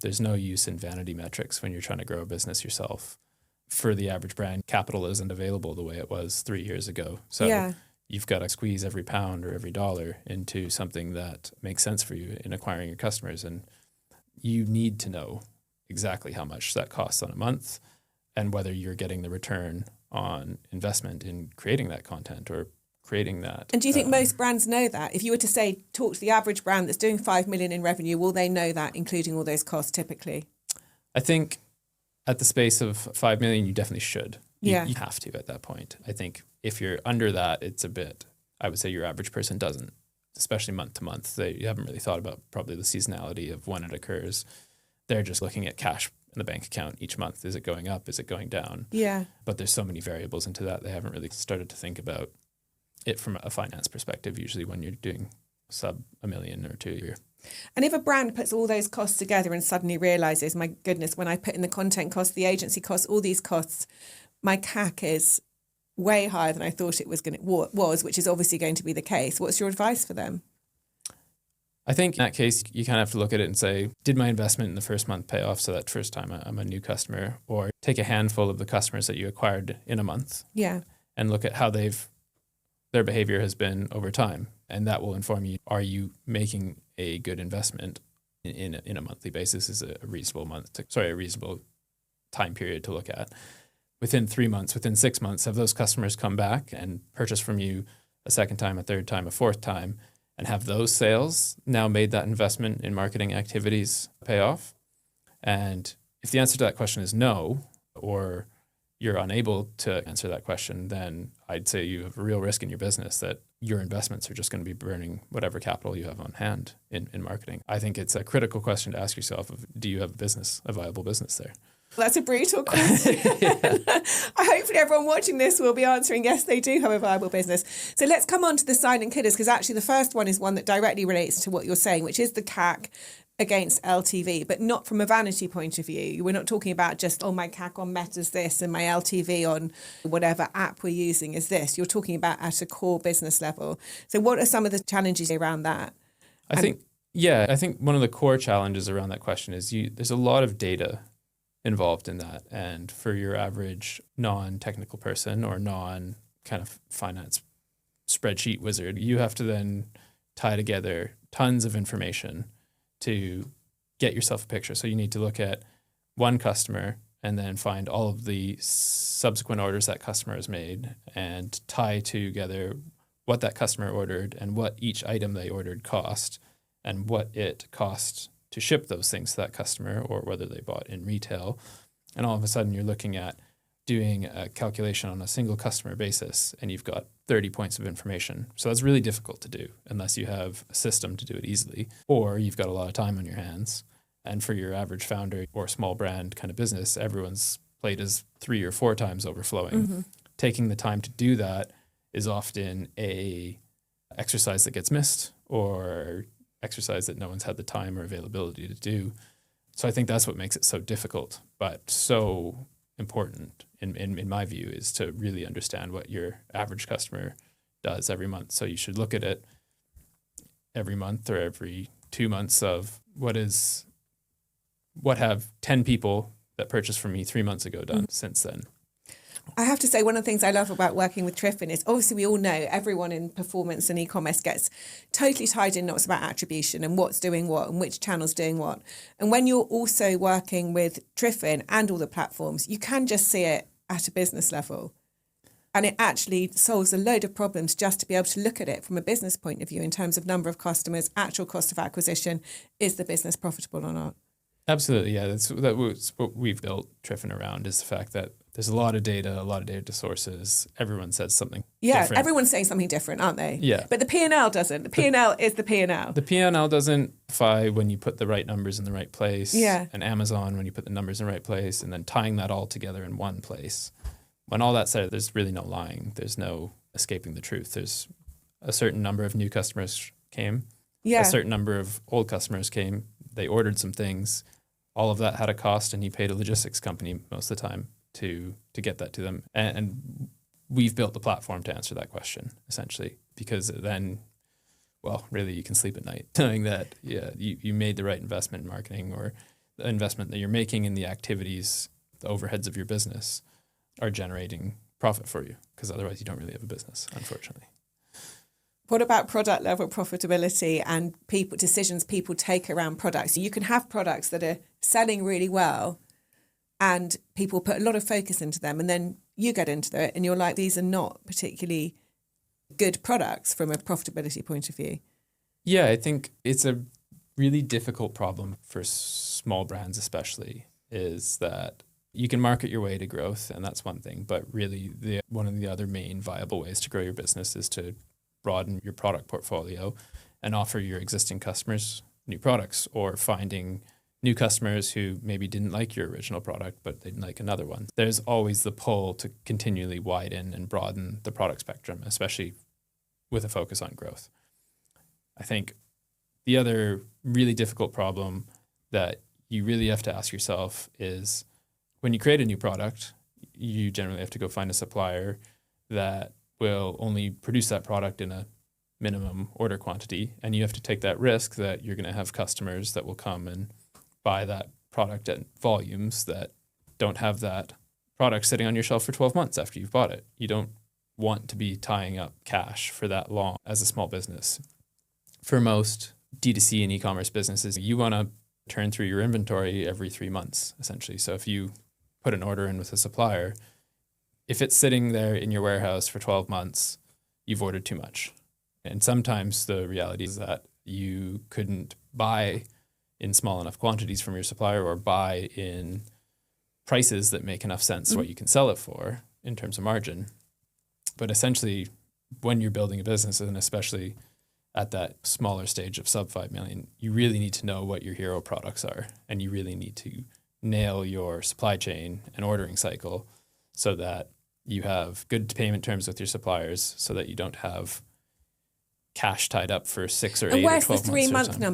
There's no use in vanity metrics when you're trying to grow a business yourself. For the average brand, capital isn't available the way it was 3 years ago. So you've got to squeeze every pound or every dollar into something that makes sense for you in acquiring your customers. And you need to know exactly how much that costs on a month and whether you're getting the return on investment in creating that content or creating that. And do you think most brands know that? If you were to say, talk to the average brand that's doing 5 million in revenue, will they know that, including all those costs typically? I think at the space of 5 million, you definitely should. You have to at that point. I think if you're under that, it's a bit, I would say your average person doesn't, especially month to month. You haven't really thought about probably the seasonality of when it occurs. They're just looking at cash in the bank account each month. Is it going up? Is it going down? Yeah. But there's so many variables into that. They haven't really started to think about it from a finance perspective, usually when you're doing sub $1 million or $2 million a year. And if a brand puts all those costs together and suddenly realizes, my goodness, when I put in the content costs, the agency costs, all these costs, my CAC is way higher than I thought it was which is obviously going to be the case. What's your advice for them? I think in that case, you kind of have to look at it and say, did my investment in the first month pay off? So that first time I'm a new customer, or take a handful of the customers that you acquired in a month and look at how their behavior has been over time. And that will inform you, are you making a good investment in a monthly basis? Is a reasonable a reasonable time period to look at. Within 3 months, within 6 months, have those customers come back and purchase from you a second time, a third time, a fourth time, and have those sales now made that investment in marketing activities pay off? And if the answer to that question is no, or you're unable to answer that question, then I'd say you have a real risk in your business that your investments are just going to be burning whatever capital you have on hand in marketing. I think it's a critical question to ask yourself of, do you have a viable business there? Well, that's a brutal question. Hopefully everyone watching this will be answering, yes, they do have a viable business. So let's come on to the silent killers, because actually the first one is one that directly relates to what you're saying, which is the CAC against LTV, but not from a vanity point of view. We're not talking about just, my CAC on Meta is this and my LTV on whatever app we're using is this. You're talking about at a core business level. So what are some of the challenges around that? I think one of the core challenges around that question is there's a lot of data involved in that. And for your average non-technical person or non-kind of finance spreadsheet wizard, you have to then tie together tons of information to get yourself a picture. So you need to look at one customer and then find all of the subsequent orders that customer has made and tie together what that customer ordered and what each item they ordered cost and what it cost to ship those things to that customer, or whether they bought in retail. And all of a sudden you're looking at doing a calculation on a single customer basis and you've got 30 points of information. So that's really difficult to do unless you have a system to do it easily, or you've got a lot of time on your hands. And for your average founder or small brand kind of business, everyone's plate is 3 or 4 times overflowing. Mm-hmm. Taking the time to do that is often a exercise that gets missed, or exercise that no one's had the time or availability to do. So I think that's what makes it so difficult, but so important in my view, is to really understand what your average customer does every month. So you should look at it every month or every 2 months of what have 10 people that purchased from me 3 months ago done since then. I have to say, one of the things I love about working with Triffin is, obviously we all know everyone in performance and e-commerce gets totally tied in knots about attribution and what's doing what and which channel's doing what. And when you're also working with Triffin and all the platforms, you can just see it at a business level. And it actually solves a load of problems just to be able to look at it from a business point of view in terms of number of customers, actual cost of acquisition. Is the business profitable or not? Absolutely, yeah. That's what we've built Triffin around, is the fact that there's a lot of data sources. Everyone says something different. Everyone's saying something different, aren't they? Yeah. But the P&L doesn't. The P&L is the P&L. The P&L doesn't identify when you put the right numbers in the right place. Yeah. And Amazon when you put the numbers in the right place, and then tying that all together in one place. When all that's said, there's really no lying. There's no escaping the truth. There's a certain number of new customers came. Yeah. A certain number of old customers came. They ordered some things. All of that had a cost, and he paid a logistics company most of the time to get that to them. And we've built the platform to answer that question, essentially, because then, well, really you can sleep at night knowing that, you made the right investment in marketing, or the investment that you're making in the activities, the overheads of your business are generating profit for you, because otherwise you don't really have a business, unfortunately. What about product level profitability and decisions people take around products? So you can have products that are selling really well and people put a lot of focus into them, and then you get into it and you're like, these are not particularly good products from a profitability point of view. Yeah, I think it's a really difficult problem for small brands especially, is that you can market your way to growth, and that's one thing, but really one of the other main viable ways to grow your business is to broaden your product portfolio and offer your existing customers new products, or finding new customers who maybe didn't like your original product, but they'd like another one. There's always the pull to continually widen and broaden the product spectrum, especially with a focus on growth. I think the other really difficult problem that you really have to ask yourself is, when you create a new product, you generally have to go find a supplier that will only produce that product in a minimum order quantity. And you have to take that risk that you're going to have customers that will come and buy that product at volumes that don't have that product sitting on your shelf for 12 months after you've bought it. You don't want to be tying up cash for that long as a small business. For most D2C and e-commerce businesses, you want to turn through your inventory every 3 months, essentially. So if you put an order in with a supplier, if it's sitting there in your warehouse for 12 months, you've ordered too much. And sometimes the reality is that you couldn't buy in small enough quantities from your supplier, or buy in prices that make enough sense what you can sell it for in terms of margin. But essentially, when you're building a business, and especially at that smaller stage of sub 5 million, you really need to know what your hero products are, and you really need to nail your supply chain and ordering cycle so that you have good payment terms with your suppliers, so that you don't have cash tied up for 6 or 8 or 12 months. And where's the 3 month number?